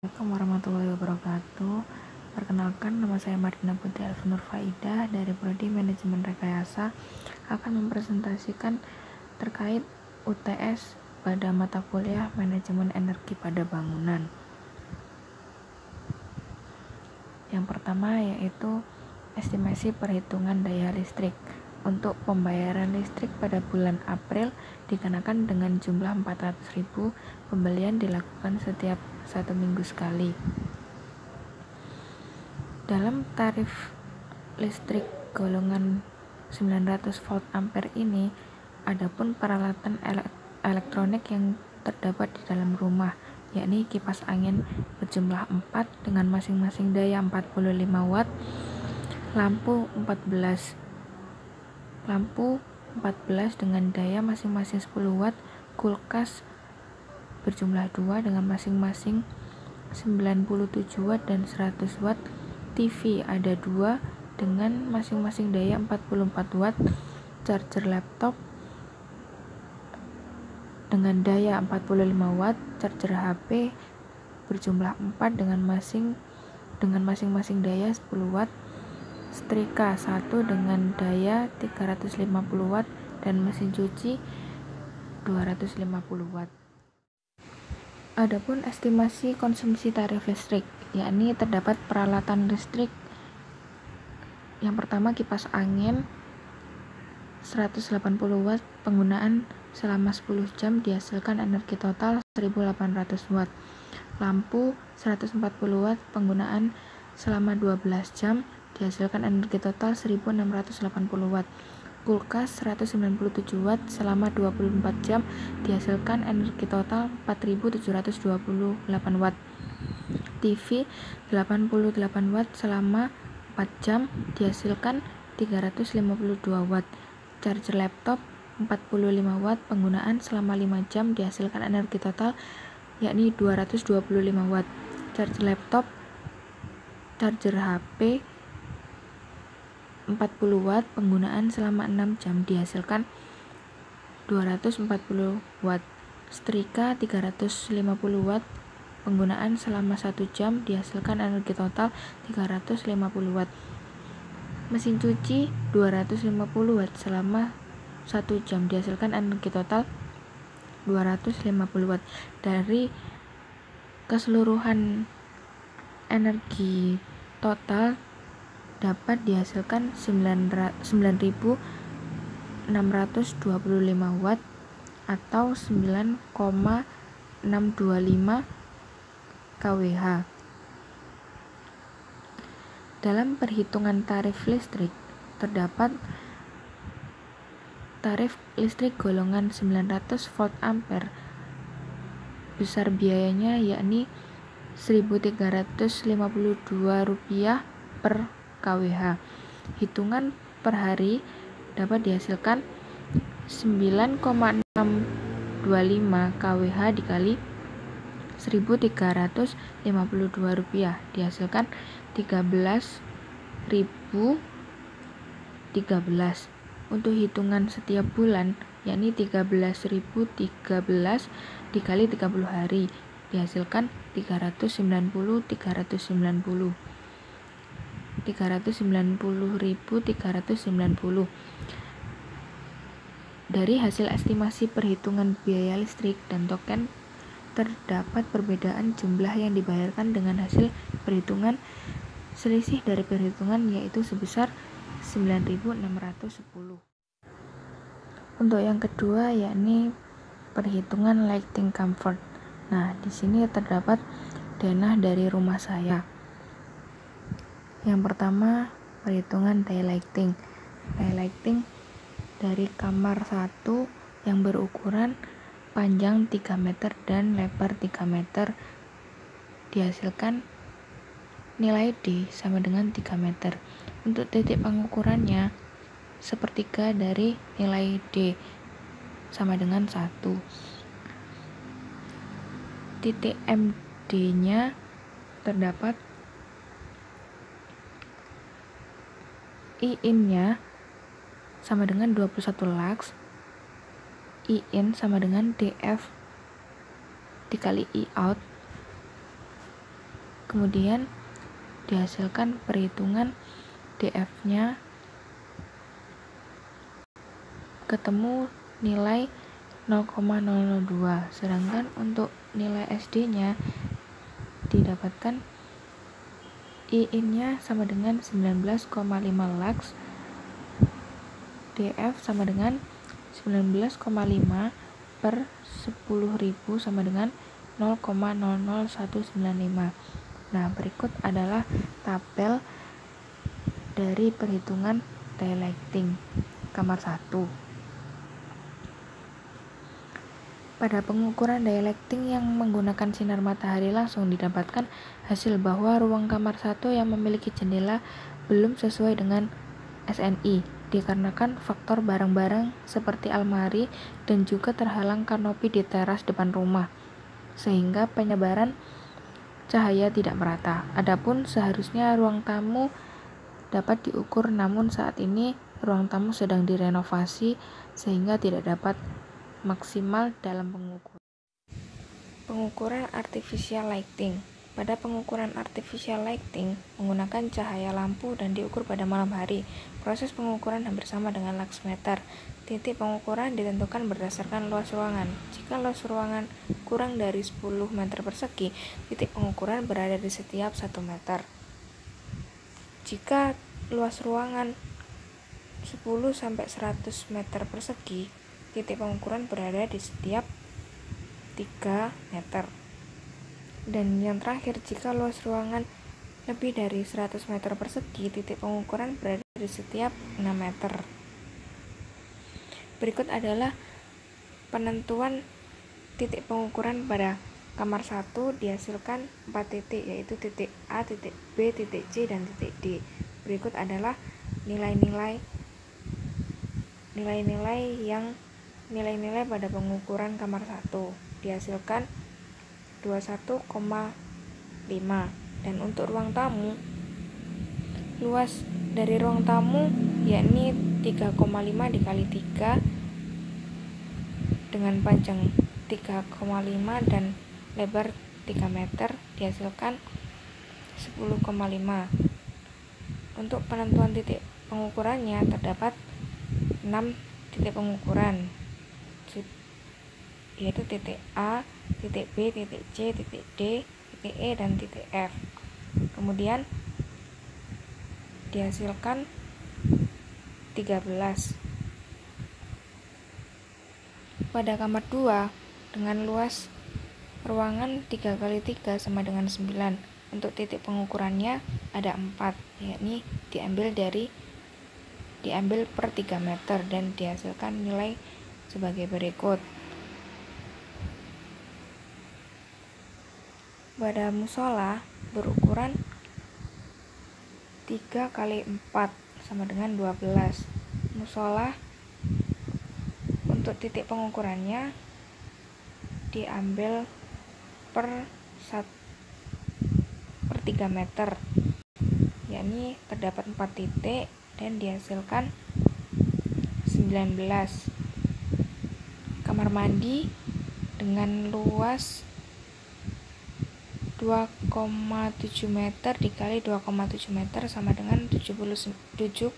Assalamualaikum warahmatullahi wabarakatuh. Perkenalkan, nama saya Mardina Putri Alfinur Faidah dari Prodi Manajemen Rekayasa akan mempresentasikan terkait UTS pada mata kuliah Manajemen Energi pada Bangunan. Yang pertama yaitu estimasi perhitungan daya listrik. Untuk pembayaran listrik pada bulan April dikenakan dengan jumlah 400.000, pembelian dilakukan setiap 1 minggu sekali. Dalam tarif listrik golongan 900 volt ampere ini, adapun peralatan elektronik yang terdapat di dalam rumah, yakni kipas angin berjumlah 4 dengan masing-masing daya 45 watt, lampu 14 dengan daya masing-masing 10 watt, kulkas berjumlah 2 dengan masing-masing 97 watt dan 100 watt, TV ada 2 dengan masing-masing daya 44 watt, charger laptop dengan daya 45 watt, charger HP berjumlah 4 dengan masing-masing daya 10 watt, setrika 1 dengan daya 350 watt, dan mesin cuci 250 watt. Adapun estimasi konsumsi tarif listrik, yakni terdapat peralatan listrik. Yang pertama, kipas angin 180 watt, penggunaan selama 10 jam dihasilkan energi total 1800 watt. Lampu 140 watt, penggunaan selama 12 jam dihasilkan energi total 1680 watt. Kulkas 197 watt, selama 24 jam dihasilkan energi total 4728 watt. TV 88 watt, selama 4 jam dihasilkan 352 watt. Charger laptop 45 watt, penggunaan selama 5 jam dihasilkan energi total yakni 225 watt. Charger laptop, charger HP 40 watt, penggunaan selama 6 jam dihasilkan 240 watt. Setrika 350 watt, penggunaan selama 1 jam dihasilkan energi total 350 watt. Mesin cuci 250 watt, selama 1 jam dihasilkan energi total 250 watt. Dari keseluruhan energi total dapat dihasilkan 9.625 watt atau 9,625 kWh. Dalam perhitungan tarif listrik, terdapat tarif listrik golongan 900 volt ampere. Besar biayanya yakni Rp1.352 per kWh. Hitungan per hari dapat dihasilkan 9,625 kWh dikali Rp1.352 dihasilkan 13.013. Untuk hitungan setiap bulan yakni 13.013 dikali 30 hari dihasilkan 390.390. Dari hasil estimasi perhitungan biaya listrik dan token, terdapat perbedaan jumlah yang dibayarkan dengan hasil perhitungan. Selisih dari perhitungan yaitu sebesar 9.610. Untuk yang kedua yakni perhitungan lighting comfort. Nah, di sini terdapat denah dari rumah saya. Yang pertama, perhitungan daylighting. Daylighting dari kamar 1 yang berukuran panjang 3 meter dan lebar 3 meter dihasilkan nilai D sama dengan 3 meter. Untuk titik pengukurannya, sepertiga dari nilai D sama dengan 1. Titik MD-nya terdapat IIN-nya sama dengan 21 lux, IIN sama dengan DF dikali I out Kemudian dihasilkan perhitungan DF-nya, ketemu nilai 0,002, sedangkan untuk nilai SD-nya didapatkan IIN-nya sama dengan 19,5 lux, DF sama dengan 19,5 per 10.000 sama dengan 0,00195. Nah, berikut adalah tabel dari perhitungan daylighting kamar 1. Pada pengukuran daylighting yang menggunakan sinar matahari langsung didapatkan hasil bahwa ruang kamar 1 yang memiliki jendela belum sesuai dengan SNI dikarenakan faktor barang-barang seperti almari dan juga terhalang kanopi di teras depan rumah, sehingga penyebaran cahaya tidak merata. Adapun seharusnya ruang tamu dapat diukur, namun saat ini ruang tamu sedang direnovasi sehingga tidak dapat maksimal dalam pengukuran. Pengukuran artificial lighting. Pada pengukuran artificial lighting menggunakan cahaya lampu dan diukur pada malam hari. Proses pengukuran hampir sama dengan luxmeter. Titik pengukuran ditentukan berdasarkan luas ruangan. Jika luas ruangan kurang dari 10 meter persegi, titik pengukuran berada di setiap 1 meter. Jika luas ruangan 10-100 meter persegi, titik pengukuran berada di setiap 3 meter. Dan yang terakhir, jika luas ruangan lebih dari 100 meter persegi, titik pengukuran berada di setiap 6 meter. Berikut adalah penentuan titik pengukuran pada kamar 1 dihasilkan 4 titik, yaitu titik A, titik B, titik C, dan titik D. Berikut adalah nilai-nilai pada pengukuran kamar 1 dihasilkan 21,5. Dan untuk ruang tamu, luas dari ruang tamu yakni 3,5 dikali 3 dengan panjang 3,5 dan lebar 3 meter dihasilkan 10,5. Untuk penentuan titik pengukurannya terdapat 6 titik pengukuran, yaitu titik A, titik B, titik C, titik D, titik E, dan titik F. Kemudian dihasilkan 13. Pada kamar 2 dengan luas ruangan 3 kali 3 sama dengan 9. Untuk titik pengukurannya ada 4, yakni diambil per 3 meter dan dihasilkan nilai sebagai berikut. Pada musola berukuran 3 kali 4 sama dengan 12. Musola untuk titik pengukurannya diambil per 3 meter, yakni terdapat 4 titik dan dihasilkan 19. Kamar mandi dengan luas 2,7 meter dikali 2,7 meter sama dengan 77,29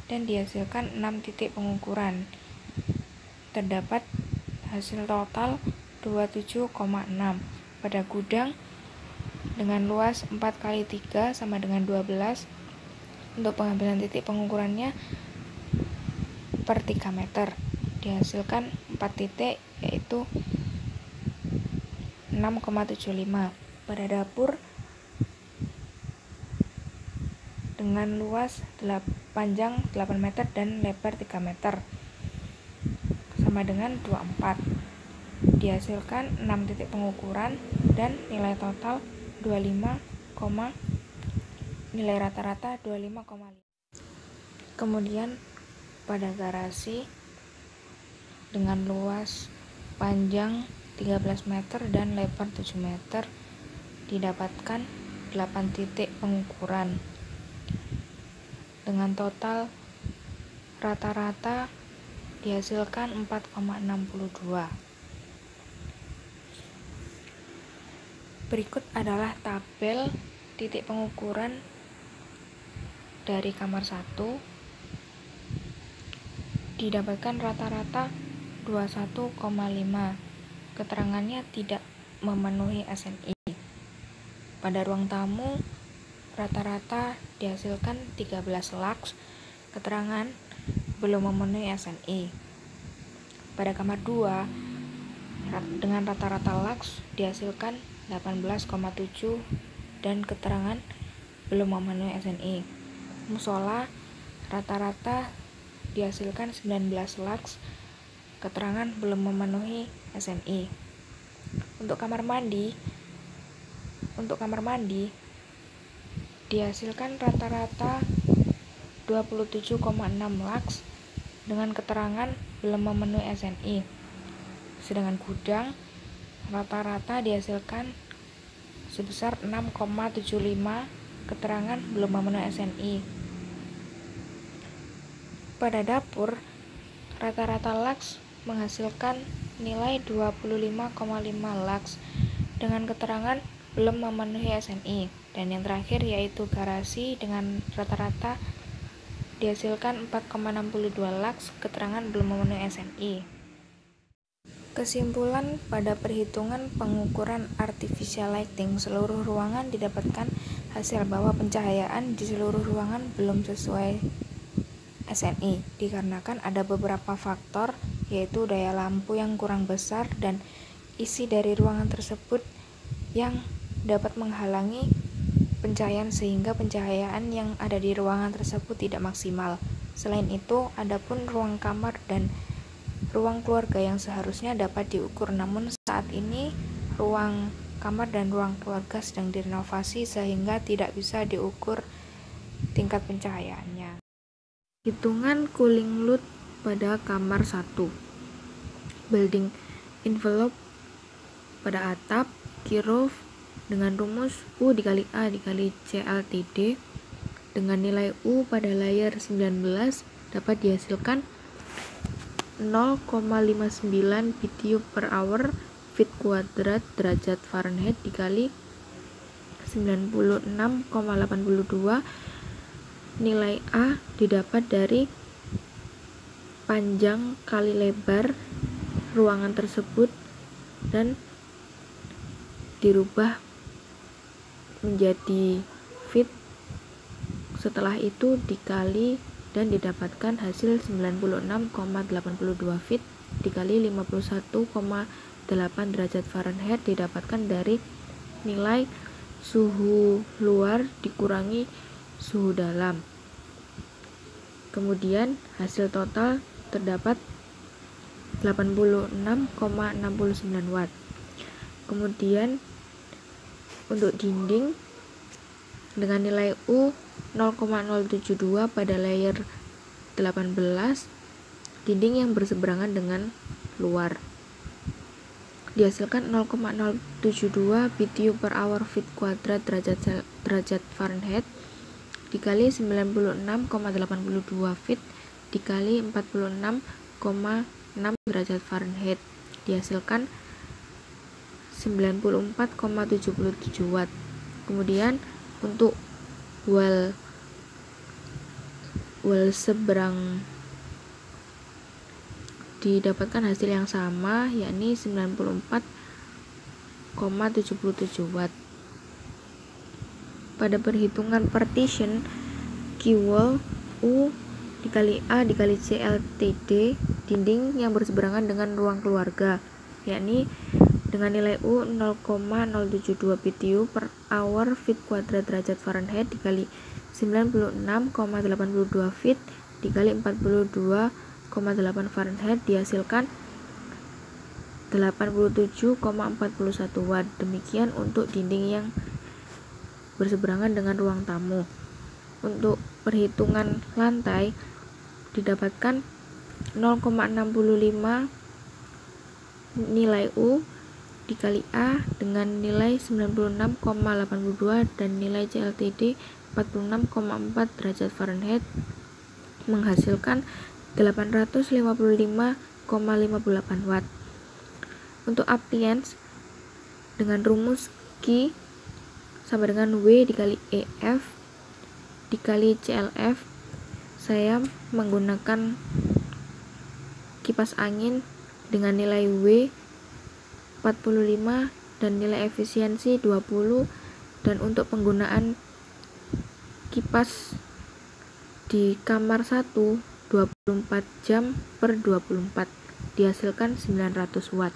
dan dihasilkan 6 titik pengukuran. Terdapat hasil total 27,6. Pada gudang dengan luas 4 kali 3 sama dengan 12, untuk pengambilan titik pengukurannya per 3 meter dihasilkan 4 titik, yaitu 6,75. Pada dapur dengan luas panjang 8 meter dan lebar 3 meter sama dengan 24, dihasilkan 6 titik pengukuran dan nilai total 25, nilai rata-rata 25,5. Kemudian pada garasi dengan luas panjang 13 meter dan lebar 7 meter didapatkan 8 titik pengukuran dengan total rata-rata dihasilkan 4,62. Berikut adalah tabel titik pengukuran dari kamar 1. Didapatkan rata-rata 21,5. Keterangannya tidak memenuhi SNI. Pada ruang tamu, rata-rata dihasilkan 13 lux. Keterangan belum memenuhi SNI. Pada kamar 2, dengan rata-rata lux dihasilkan 18,7 dan keterangan belum memenuhi SNI. Musola rata-rata dihasilkan 19 lux. Keterangan belum memenuhi SNI. Untuk kamar mandi dihasilkan rata-rata 27,6 lux dengan keterangan belum memenuhi SNI. Sedangkan gudang rata-rata dihasilkan sebesar 6,75, keterangan belum memenuhi SNI. Pada dapur, rata-rata lux menghasilkan nilai 25,5 lux dengan keterangan belum memenuhi SNI. Dan yang terakhir yaitu garasi dengan rata-rata dihasilkan 4,62 lux, keterangan belum memenuhi SNI. Kesimpulan pada perhitungan pengukuran artificial lighting seluruh ruangan didapatkan hasil bahwa pencahayaan di seluruh ruangan belum sesuai SNI dikarenakan ada beberapa faktor, yaitu daya lampu yang kurang besar dan isi dari ruangan tersebut yang dapat menghalangi pencahayaan sehingga pencahayaan yang ada di ruangan tersebut tidak maksimal. Selain itu, adapun ruang kamar dan ruang keluarga yang seharusnya dapat diukur, namun saat ini ruang kamar dan ruang keluarga sedang direnovasi sehingga tidak bisa diukur tingkat pencahayaannya. Hitungan cooling load pada kamar 1. Building envelope pada atap Kirov dengan rumus U dikali A dikali CLTD dengan nilai U pada layer 19 dapat dihasilkan 0,59 BTU per hour feet kuadrat derajat Fahrenheit dikali 96,82. Nilai A didapat dari panjang kali lebar ruangan tersebut dan dirubah menjadi feet. Setelah itu dikali dan didapatkan hasil 96,82 feet dikali 51,8 derajat Fahrenheit didapatkan dari nilai suhu luar dikurangi suhu dalam. Kemudian hasil total terdapat 86,69 watt. Kemudian untuk dinding dengan nilai U 0,072 pada layer 18, dinding yang berseberangan dengan luar dihasilkan 0,072 BTU per hour feet kuadrat derajat Fahrenheit dikali 96,82 feet dikali 46,6 derajat Fahrenheit dihasilkan 94,77 watt. Kemudian untuk wall seberang didapatkan hasil yang sama, yakni 94,77 watt. Pada perhitungan partition Q-wall U dikali A dikali CLTD dinding yang berseberangan dengan ruang keluarga, yakni dengan nilai U 0,072 BTU per hour feet kuadrat derajat Fahrenheit dikali 96,82 feet dikali 42,8 Fahrenheit dihasilkan 87,41 watt. Demikian untuk dinding yang berseberangan dengan ruang tamu. Untuk perhitungan lantai didapatkan 0,65 nilai U dikali A dengan nilai 96,82 dan nilai CLTD 46,4 derajat Fahrenheit menghasilkan 855,58 watt. Untuk appliance dengan rumus Q sama dengan W dikali EF dikali CLF. Saya menggunakan kipas angin dengan nilai W 45 dan nilai efisiensi 20, dan untuk penggunaan kipas di kamar 1 24 jam per 24 dihasilkan 900 watt.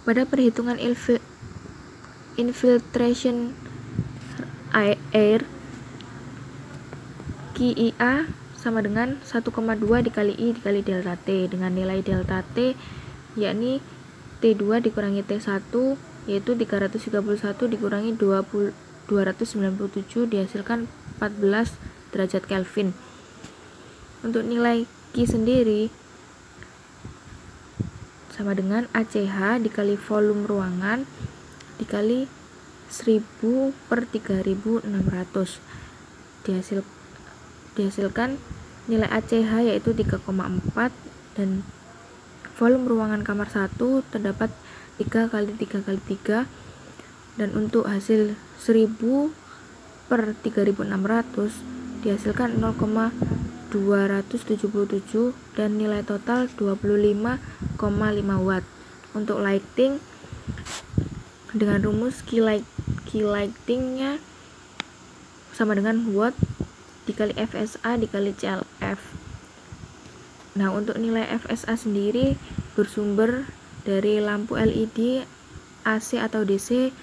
Pada perhitungan infiltration air, QIA sama dengan 1,2 dikali I dikali delta T, dengan nilai delta T yakni T2 dikurangi T1 yaitu 331 dikurangi 297 dihasilkan 14 derajat Kelvin. Untuk nilai Q sendiri sama dengan ACH dikali volume ruangan dikali 1000 per 3600 dihasilkan nilai ACH yaitu 3,4, dan volume ruangan kamar 1 terdapat 3 kali 3 kali 3, dan untuk hasil 1000 per 3600 dihasilkan 0,277 dan nilai total 25,5 watt. Untuk lighting dengan rumus Q lightingnya sama dengan watt dikali FSA dikali CLF. Nah, untuk nilai FSA sendiri bersumber dari lampu LED, AC atau DC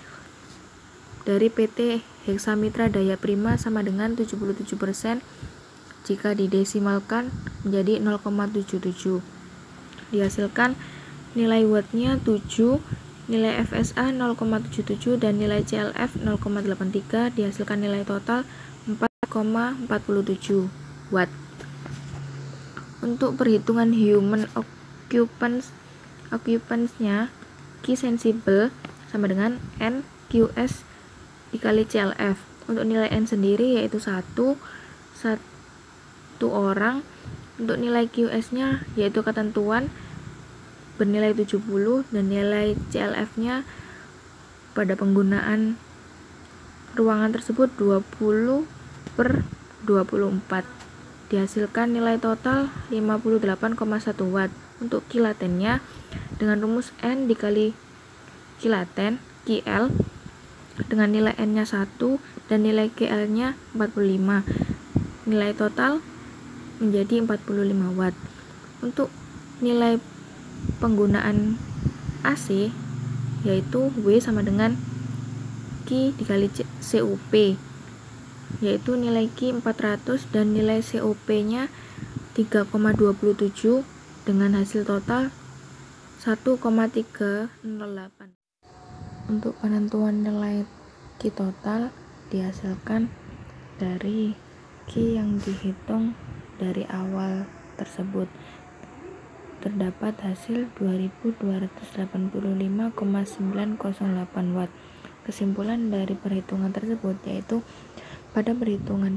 dari PT Hexamitra Daya Prima sama dengan 77%. Jika didesimalkan menjadi 0,77 dihasilkan nilai wattnya 7, nilai FSA 0,77 dan nilai CLF 0,83 dihasilkan nilai total 4,47 watt. Untuk perhitungan human occupants-nya, Q sensible sama dengan NQS dikali CLF. Untuk nilai N sendiri yaitu 1 orang. Untuk nilai QS-nya yaitu ketentuan bernilai 70 dan nilai CLF-nya pada penggunaan ruangan tersebut 20 per 24 dihasilkan nilai total 58,1 watt. Untuk Q latennya dengan rumus N dikali Q laten QL dengan nilai N-nya 1 dan nilai QL-nya 45, nilai total menjadi 45 watt. Untuk nilai penggunaan AC yaitu W sama dengan Q dikali CUP, yaitu nilai Q 400 dan nilai COP-nya 3,27 dengan hasil total 1,308. Untuk penentuan nilai Q total dihasilkan dari Q yang dihitung dari awal tersebut. Terdapat hasil 2285,908 watt. Kesimpulan dari perhitungan tersebut yaitu pada perhitungan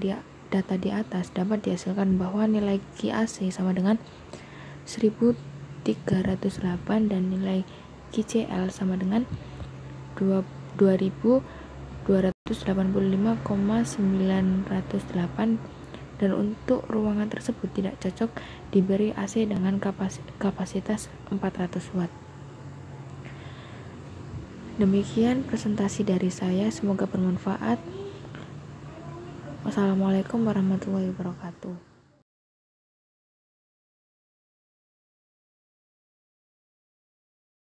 data di atas dapat dihasilkan bahwa nilai QAC sama dengan 1308 dan nilai QCL sama dengan 2285,908, dan untuk ruangan tersebut tidak cocok diberi AC dengan kapasitas 400 watt. Demikian presentasi dari saya, semoga bermanfaat. Wassalamualaikum warahmatullahi wabarakatuh.